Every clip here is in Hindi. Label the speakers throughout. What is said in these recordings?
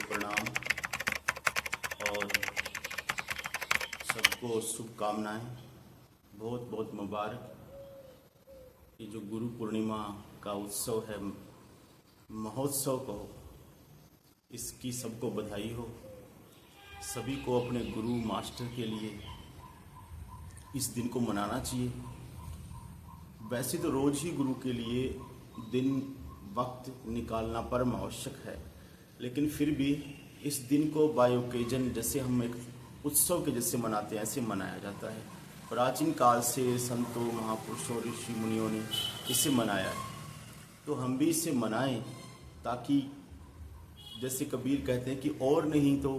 Speaker 1: प्रणाम और सबको शुभकामनाएं। बहुत बहुत मुबारक। ये जो गुरु पूर्णिमा का उत्सव है, महोत्सव कहो, इसकी सबको बधाई हो। सभी को अपने गुरु मास्टर के लिए इस दिन को मनाना चाहिए। वैसे तो रोज ही गुरु के लिए दिन वक्त निकालना परम आवश्यक है, लेकिन फिर भी इस दिन को बाय ओकेजन, जैसे हम एक उत्सव के जैसे मनाते हैं, ऐसे मनाया जाता है। प्राचीन काल से संतों, महापुरुषों, ऋषि मुनियों ने इसे मनाया है, तो हम भी इसे मनाएं, ताकि जैसे कबीर कहते हैं कि और नहीं तो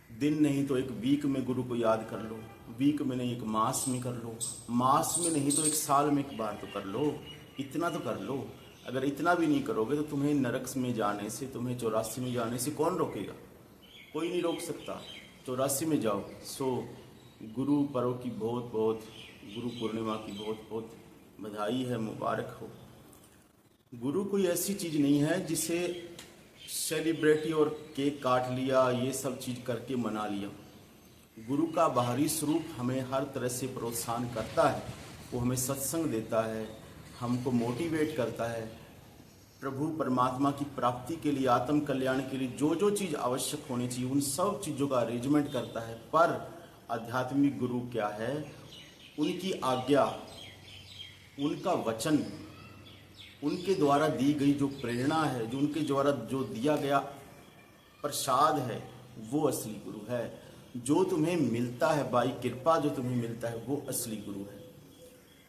Speaker 1: दिन नहीं तो एक वीक में गुरु को याद कर लो, वीक में नहीं एक मास में कर लो, मास में नहीं तो एक साल में एक बार तो कर लो, इतना तो कर लो। अगर इतना भी नहीं करोगे तो तुम्हें नरक में जाने से, तुम्हें 84 में जाने से कौन रोकेगा? कोई नहीं रोक सकता। 84 में जाओ। सो गुरु पर्व की बहुत बहुत, गुरु पूर्णिमा की बहुत बहुत बधाई है, मुबारक हो। गुरु कोई ऐसी चीज़ नहीं है जिसे सेलिब्रिटी और केक काट लिया, ये सब चीज़ करके मना लिया। गुरु का बाहरी स्वरूप हमें हर तरह से प्रोत्साहन करता है। वो हमें सत्संग देता है, हमको मोटिवेट करता है, प्रभु परमात्मा की प्राप्ति के लिए, आत्म कल्याण के लिए जो जो चीज़ आवश्यक होनी चाहिए उन सब चीज़ों का अरेंजमेंट करता है। पर आध्यात्मिक गुरु क्या है? उनकी आज्ञा, उनका वचन, उनके द्वारा दी गई जो प्रेरणा है, जो उनके द्वारा जो दिया गया प्रसाद है, वो असली गुरु है। जो तुम्हें मिलता है बाई कृपा, जो तुम्हें मिलता है वो असली गुरु है।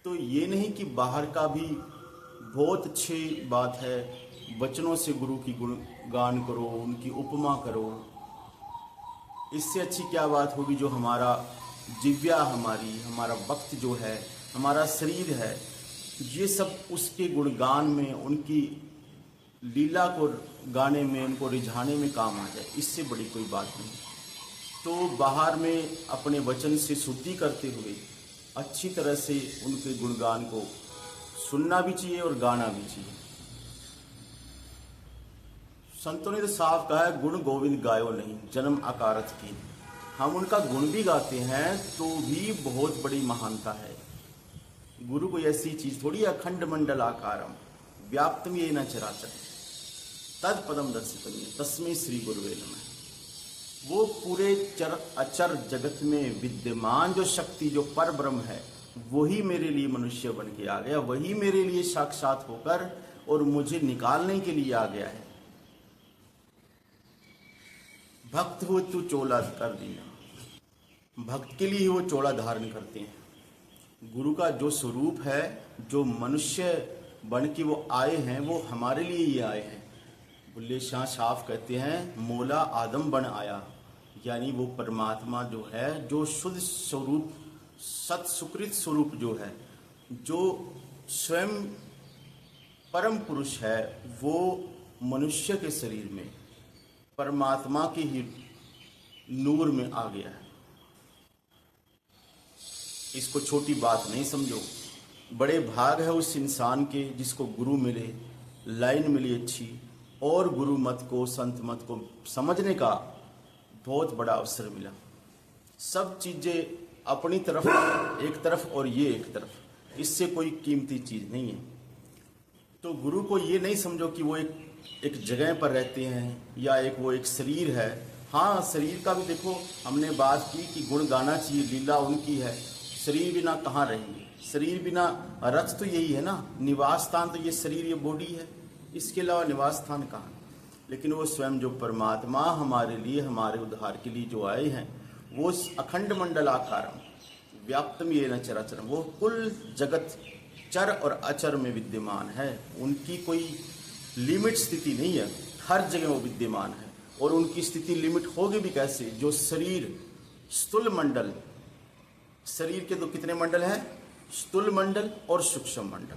Speaker 1: तो ये नहीं कि बाहर का भी बहुत अच्छी बात है, वचनों से गुरु की गुणगान करो, उनकी उपमा करो। इससे अच्छी क्या बात होगी? जो हमारा जिव्या, हमारा वक्त जो है, हमारा शरीर है, ये सब उसके गुणगान में, उनकी लीला को गाने में, उनको रिझाने में काम आ जाए। इससे बड़ी कोई बात नहीं। तो बाहर में अपने वचन से शुद्धि करते हुए अच्छी तरह से उनके गुणगान को सुनना भी चाहिए और गाना भी चाहिए। संतों ने तो साफ कहा है, गुण गोविंद गायो नहीं, जन्म अकारथ की। हम उनका गुण भी गाते हैं तो भी बहुत बड़ी महानता है। गुरु कोई ऐसी चीज थोड़ी, अखंड मंडल आकारम व्याप्तम येन चराचर तद पदम दर्शितम् तस्मै श्री गुरुवे नमः। वो पूरे चर अचर जगत में विद्यमान जो शक्ति, जो पर ब्रह्म है, वही मेरे लिए मनुष्य बन के आ गया, वही मेरे लिए साक्षात होकर और मुझे निकालने के लिए आ गया है। भक्त हो तो चोला कर देना, भक्त के लिए ही वो चोला धारण करते हैं। गुरु का जो स्वरूप है, जो मनुष्य बन के वो आए हैं, वो हमारे लिए ही आए हैं। बुल्ले शाह साफ कहते हैं, मोला आदम बन आया, यानी वो परमात्मा जो है, जो शुद्ध स्वरूप, सत सुकृत स्वरूप जो है, जो स्वयं परम पुरुष है, वो मनुष्य के शरीर में परमात्मा के ही नूर में आ गया है। इसको छोटी बात नहीं समझो। बड़े भाग है उस इंसान के जिसको गुरु मिले, लाइन मिली अच्छी, और गुरु मत को, संत मत को समझने का बहुत बड़ा अवसर मिला। सब चीज़ें अपनी तरफ, एक तरफ और ये एक तरफ, इससे कोई कीमती चीज़ नहीं है। तो गुरु को ये नहीं समझो कि वो एक जगह पर रहते हैं या वो एक शरीर है। हाँ, शरीर का भी देखो, हमने बात की कि गुण गाना चाहिए, लीला उनकी है। शरीर बिना कहाँ रहेंगे? शरीर बिना रथ तो यही है ना, निवास स्थान तो ये शरीर, ये बॉडी है, इसके अलावा निवास स्थान कहाँ? लेकिन वो स्वयं जो परमात्मा हमारे लिए, हमारे उद्धार के लिए जो आए हैं, वो अखंड मंडल आकारम व्याप्तम येन चराचरम, वो कुल जगत चर और अचर में विद्यमान है। उनकी कोई लिमिट स्थिति नहीं है, हर जगह वो विद्यमान है। और उनकी स्थिति लिमिट होगी भी कैसे? जो शरीर, स्थूल मंडल, शरीर के तो कितने मंडल हैं? स्थूल मंडल और सूक्ष्म मंडल।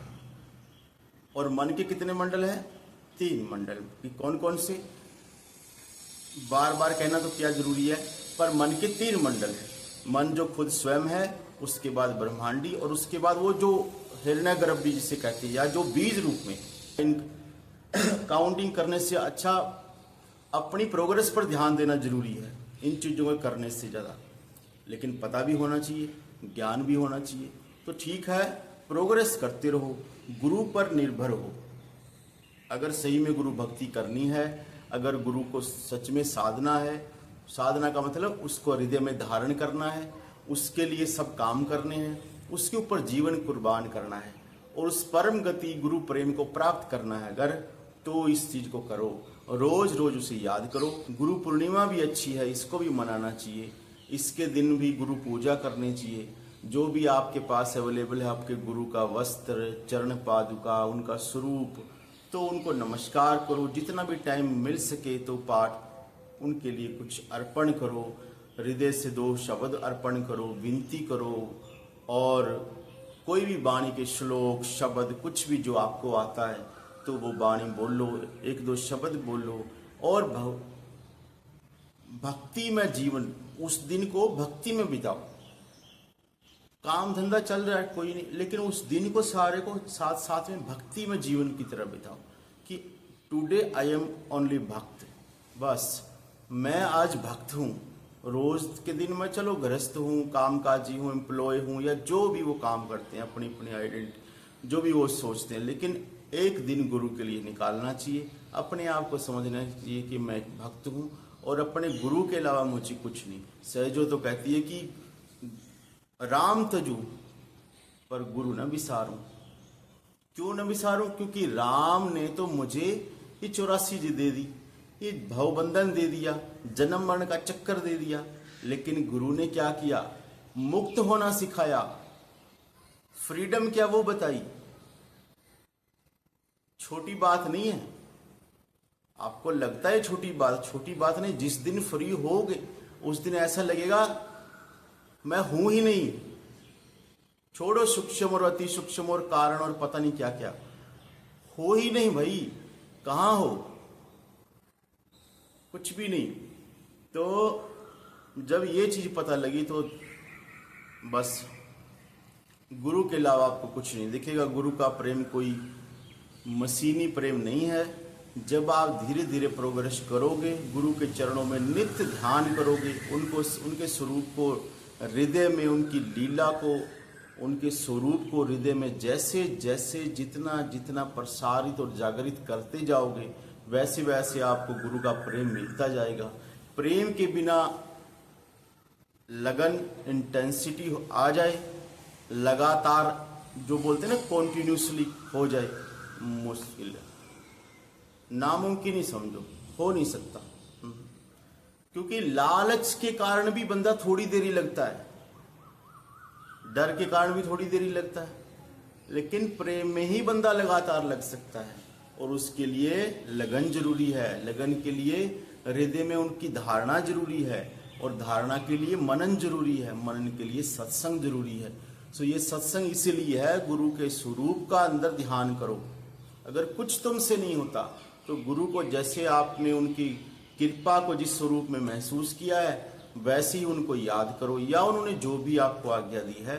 Speaker 1: और मन के कितने मंडल हैं? 3 मंडल। कौन कौन से? बार बार कहना तो क्या जरूरी है, पर मन के 3 मंडल है। मन जो खुद स्वयं है, उसके बाद ब्रह्मांडी, और उसके बाद वो जो हिरण्य गर्भ जिसे कहते हैं, या जो बीज रूप में। काउंटिंग करने से अच्छा अपनी प्रोग्रेस पर ध्यान देना जरूरी है इन चीज़ों को करने से ज़्यादा, लेकिन पता भी होना चाहिए, ज्ञान भी होना चाहिए। तो ठीक है, प्रोग्रेस करते रहो, गुरु पर निर्भर हो। अगर सही में गुरु भक्ति करनी है, अगर गुरु को सच में साधना है, साधना का मतलब उसको हृदय में धारण करना है, उसके लिए सब काम करने हैं, उसके ऊपर जीवन कुर्बान करना है और उस परम गति गुरु प्रेम को प्राप्त करना है अगर, तो इस चीज़ को करो, रोज रोज उसे याद करो। गुरु पूर्णिमा भी अच्छी है, इसको भी मनाना चाहिए, इसके दिन भी गुरु पूजा करनी चाहिए। जो भी आपके पास अवेलेबल है, आपके गुरु का वस्त्र, चरण पादुका, उनका स्वरूप, तो उनको नमस्कार करो। जितना भी टाइम मिल सके तो पाठ उनके लिए कुछ अर्पण करो, हृदय से 2 शब्द अर्पण करो, विनती करो, और कोई भी वाणी के श्लोक शब्द कुछ भी जो आपको आता है तो वो वाणी बोल लो, 1-2 शब्द बोलो, और भक्ति में जीवन, उस दिन को भक्ति में बिताओ। काम धंधा चल रहा है कोई नहीं, लेकिन उस दिन को सारे को साथ साथ में भक्ति में जीवन की तरह बिताओ कि टुडे आई एम ओनली भक्त। बस मैं आज भक्त हूँ। रोज के दिन में चलो गृहस्थ हूँ, कामकाजी हूँ, एम्प्लॉय हूँ, या जो भी वो काम करते हैं, अपनी अपनी आइडेंटिटी जो भी वो सोचते हैं, लेकिन एक दिन गुरु के लिए निकालना चाहिए। अपने आप को समझना चाहिए कि मैं एक भक्त हूँ और अपने गुरु के अलावा मुझे कुछ नहीं। सहजो तो कहती है कि राम तजू पर गुरु न विसारूं। क्यों न विसारूं? क्योंकि राम ने तो मुझे ये 84 दे दी, ये भवबंधन दे दिया, जन्म मरण का चक्कर दे दिया, लेकिन गुरु ने क्या किया? मुक्त होना सिखाया। फ्रीडम क्या वो बताई। छोटी बात नहीं है। आपको लगता है छोटी बात नहीं। जिस दिन फ्री होगे उस दिन ऐसा लगेगा मैं हूं ही नहीं। छोड़ो सूक्ष्म और अति सूक्ष्म और कारण और पता नहीं क्या क्या, हो ही नहीं भाई। कहां हो? कुछ भी नहीं। तो जब ये चीज पता लगी तो बस गुरु के अलावा आपको कुछ नहीं दिखेगा। गुरु का प्रेम कोई मशीनी प्रेम नहीं है। जब आप धीरे धीरे प्रोग्रेस करोगे, गुरु के चरणों में नित्य ध्यान करोगे, उनको, उनके स्वरूप को हृदय में, उनकी लीला को, उनके स्वरूप को हृदय में जैसे जैसे जितना जितना प्रसारित और जागृत करते जाओगे, वैसे वैसे आपको गुरु का प्रेम मिलता जाएगा। प्रेम के बिना लगन, इंटेंसिटी आ जाए, लगातार जो बोलते हैं ना कॉन्टिन्यूसली हो जाए, मुश्किल है, नामुमकिन ही समझो, हो नहीं सकता। क्योंकि लालच के कारण भी बंदा थोड़ी देरी लगता है, डर के कारण भी थोड़ी देरी लगता है, लेकिन प्रेम में ही बंदा लगातार लग सकता है। और उसके लिए लगन जरूरी है। लगन के लिए हृदय में उनकी धारणा जरूरी है, और धारणा के लिए मनन जरूरी है, मनन के लिए सत्संग जरूरी है। सो ये सत्संग इसीलिए है, गुरु के स्वरूप का अंदर ध्यान करो। अगर कुछ तुमसे नहीं होता तो गुरु को जैसे आपने उनकी कृपा को जिस स्वरूप में महसूस किया है वैसे ही उनको याद करो, या उन्होंने जो भी आपको आज्ञा दी है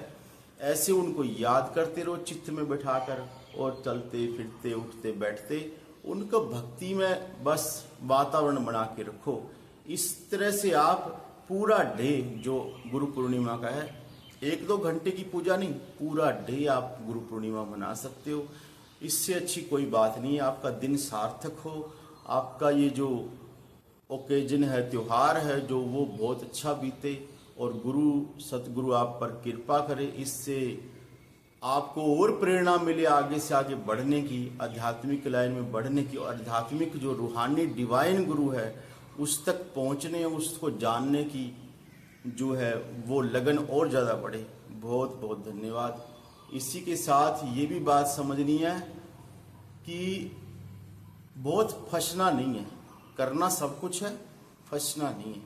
Speaker 1: ऐसे उनको याद करते रहो चित्त में बैठाकर, और चलते फिरते उठते बैठते उनको भक्ति में बस वातावरण बना के रखो। इस तरह से आप पूरा डे, जो गुरु पूर्णिमा का है, 1-2 घंटे की पूजा नहीं, पूरा डे आप गुरु पूर्णिमा मना सकते हो। इससे अच्छी कोई बात नहीं है। आपका दिन सार्थक हो, आपका ये जो ओकेजन है, त्योहार है जो, वो बहुत अच्छा बीते, और गुरु सतगुरु आप पर कृपा करे। इससे आपको और प्रेरणा मिले आगे से आगे बढ़ने की, आध्यात्मिक लाइन में बढ़ने की, और आध्यात्मिक जो रूहानी डिवाइन गुरु है उस तक पहुंचने, उसको जानने की जो है वो लगन और ज़्यादा बढ़े। बहुत बहुत धन्यवाद। इसी के साथ ये भी बात समझनी है कि बहुत फंसना नहीं है। करना सब कुछ है, फंसना नहीं है।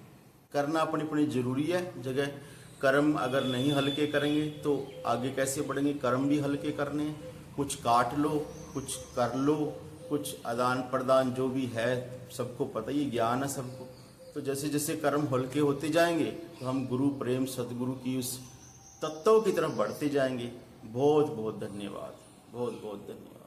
Speaker 1: करना अपनी अपनी जरूरी है जगह। कर्म अगर नहीं हल्के करेंगे तो आगे कैसे बढ़ेंगे? कर्म भी हल्के करने हैं। कुछ काट लो, कुछ कर लो, कुछ आदान प्रदान जो भी है, सबको पता ही ज्ञान है सबको। तो जैसे जैसे कर्म हल्के होते जाएंगे तो हम गुरु प्रेम सतगुरु की उस तत्व की तरफ बढ़ते जाएंगे। बहुत बहुत धन्यवाद। बहुत बहुत धन्यवाद।